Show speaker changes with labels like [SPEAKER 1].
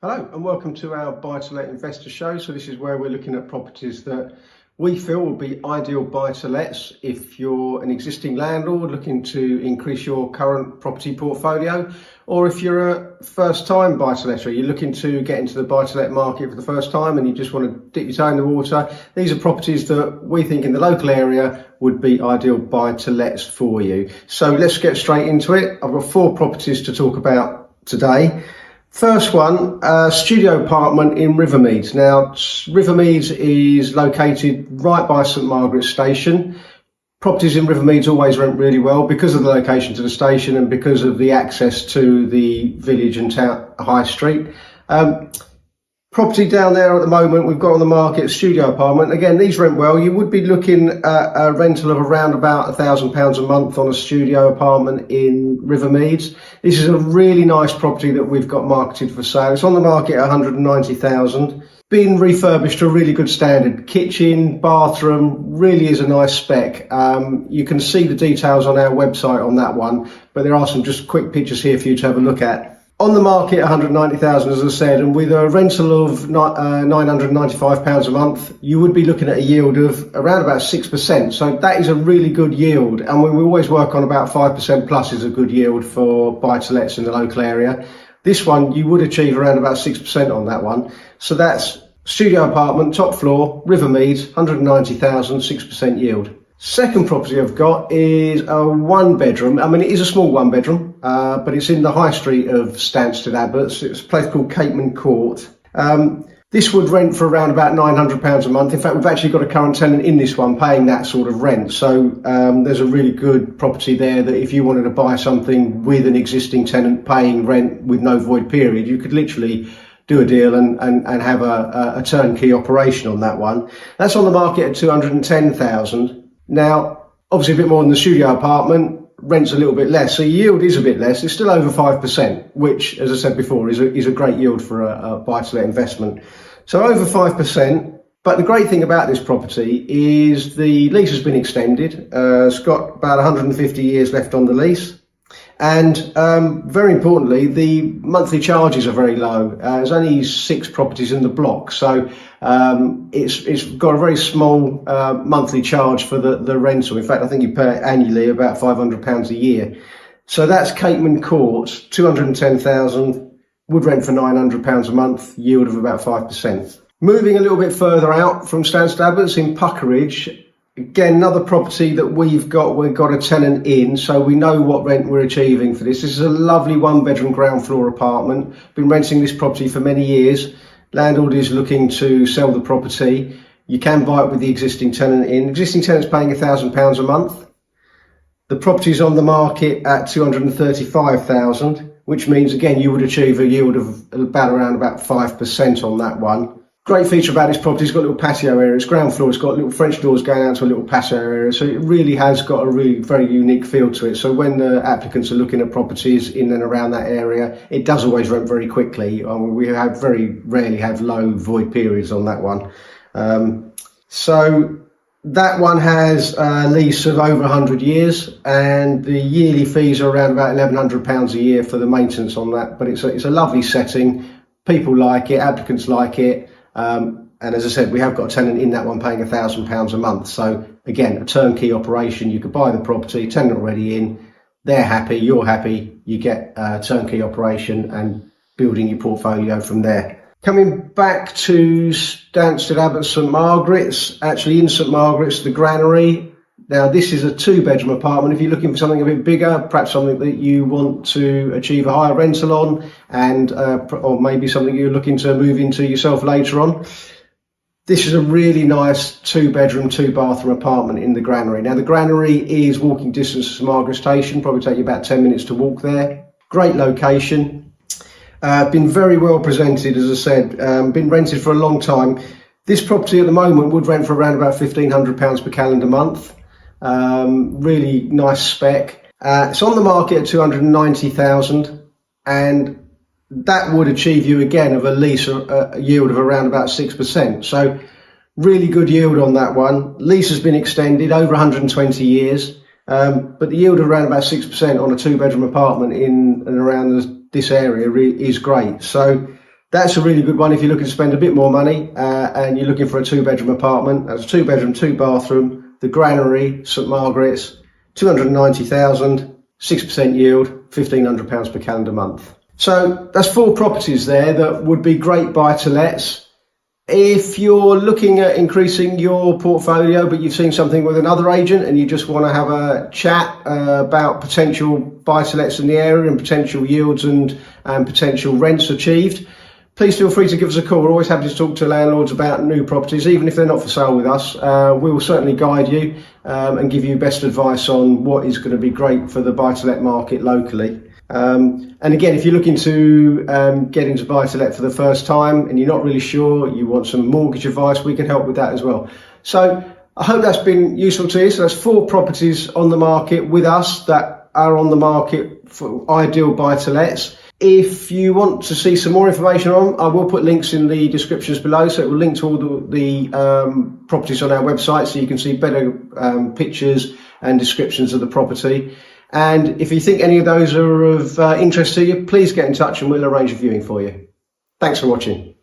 [SPEAKER 1] Hello and welcome to our buy-to-let investor show. So this is where we're looking at properties that we feel will be ideal buy-to-lets if you're an existing landlord looking to increase your current property portfolio, or if you're a first-time buy-to-letter, you're looking to get into the buy-to-let market for the first time and you just want to dip your toe in the water. These are properties that we think in the local area would be ideal buy-to-lets for you. So let's get straight into it. I've got 4 properties to talk about today. First one, studio apartment in Rivermead. Now, Rivermead is located right by St Margaret's Station. Properties in Rivermead always rent really well because of the location to the station and because of the access to the village and town high street. Property down there at the moment, we've got on the market, studio apartment. Again, these rent well. You would be looking at a rental of around about £1,000 a month on a studio apartment in Rivermead. This is a really nice property that we've got marketed for sale. It's on the market at £190,000. Been refurbished to a really good standard. Kitchen, bathroom, really is a nice spec. You can see the details on our website on that one, but there are some just quick pictures here for you to have a look at. On the market, £190,000, as I said, and with a rental of £995 a month, you would be looking at a yield of around about 6%. So that is a really good yield. And we always work on about 5% plus is a good yield for buy-to-lets in the local area. This one, you would achieve around about 6% on that one. So that's studio apartment, top floor, Rivermead, £190,000, 6% yield. Second property I've got is a 1-bedroom. I mean, it is a small 1-bedroom, but it's in the high street of Stanstead, Abbotts. It's a place called Capeman Court. This would rent for around about £900 a month. In fact, we've actually got a current tenant in this one paying that sort of rent. So there's a really good property there that if you wanted to buy something with an existing tenant paying rent with no void period, you could literally do a deal and have a turnkey operation on that one. That's on the market at £210,000. Now, obviously a bit more than the studio apartment, rent's a little bit less, so yield is a bit less. It's still over 5%, which, as I said before, is a great yield for a buy-to-let investment. So over 5%, but the great thing about this property is the lease has been extended. It's got about 150 years left on the lease. And very importantly, the monthly charges are very low. There's only 6 properties in the block, so it's got a very small monthly charge for the rental. In fact, I think you pay annually about £500 a year. So that's Capeman Court, £210,000, would rent for £900 a month, yield of about 5%. Moving a little bit further out from Stanstead Abbotts in Puckeridge. Again, another property that we've got a tenant in, so we know what rent we're achieving for this. This is a lovely 1-bedroom ground floor apartment. Been renting this property for many years. Landlord is looking to sell the property. You can buy it with the existing tenant in. Existing tenant's paying £1,000 a month. The property's on the market at £235,000, which means again you would achieve a yield of around 5% on that one. Great feature about this property, it's got a little patio area. It's ground floor, it's got little French doors going out to a little patio area. So it really has got a really very unique feel to it. So when the applicants are looking at properties in and around that area, it does always rent very quickly. We have very rarely have low void periods on that one. So that one has a lease of over 100 years and the yearly fees are around about £1,100 a year for the maintenance on that. But it's a lovely setting. People like it, applicants like it. And as I said, we have got a tenant in that one paying £1,000 a month. So again, a turnkey operation. You could buy the property, tenant already in, they're happy, you're happy, you get a turnkey operation and building your portfolio from there. Coming back to Stanstead Abbotts St Margaret's, actually in St Margaret's, the Granary. Now this is a 2-bedroom apartment. If you're looking for something a bit bigger, perhaps something that you want to achieve a higher rental on, and or maybe something you're looking to move into yourself later on, this is a really nice 2-bedroom, 2-bathroom apartment in the Granary. Now the Granary is walking distance to St Margaret's Station, probably take you about 10 minutes to walk there. Great location. Been very well presented, as I said, been rented for a long time. This property at the moment would rent for around about £1,500 per calendar month. Really nice spec. It's on the market at £290,000 and that would achieve you again of a lease a yield of around about 6%. So really good yield on that one. Lease has been extended over 120 years, but the yield of around about 6% on a 2-bedroom apartment in and around this area is great. So That's a really good one if you're looking to spend a bit more money and you're looking for a 2-bedroom apartment. That's a 2-bedroom, 2-bathroom, the Granary, St Margaret's, 290,000, 6% yield, £1,500 per calendar month. So that's 4 properties there that would be great buy-to-lets. If you're looking at increasing your portfolio, but you've seen something with another agent and you just want to have a chat about potential buy-to-lets in the area and potential yields and potential rents achieved, please feel free to give us a call. We're always happy to talk to landlords about new properties, even if they're not for sale with us. We will certainly guide you and give you best advice on what is going to be great for the buy-to-let market locally. And again, if you're looking to get into buy-to-let for the first time and you're not really sure, you want some mortgage advice, we can help with that as well. So I hope that's been useful to you. So that's 4 properties on the market with us that are on the market for ideal buy-to-lets. If you want to see some more information on, I will put links in the descriptions below, so it will link to all the properties on our website, so you can see better pictures and descriptions of the property. And if you think any of those are of interest to you, please get in touch and we'll arrange a viewing for you. Thanks for watching.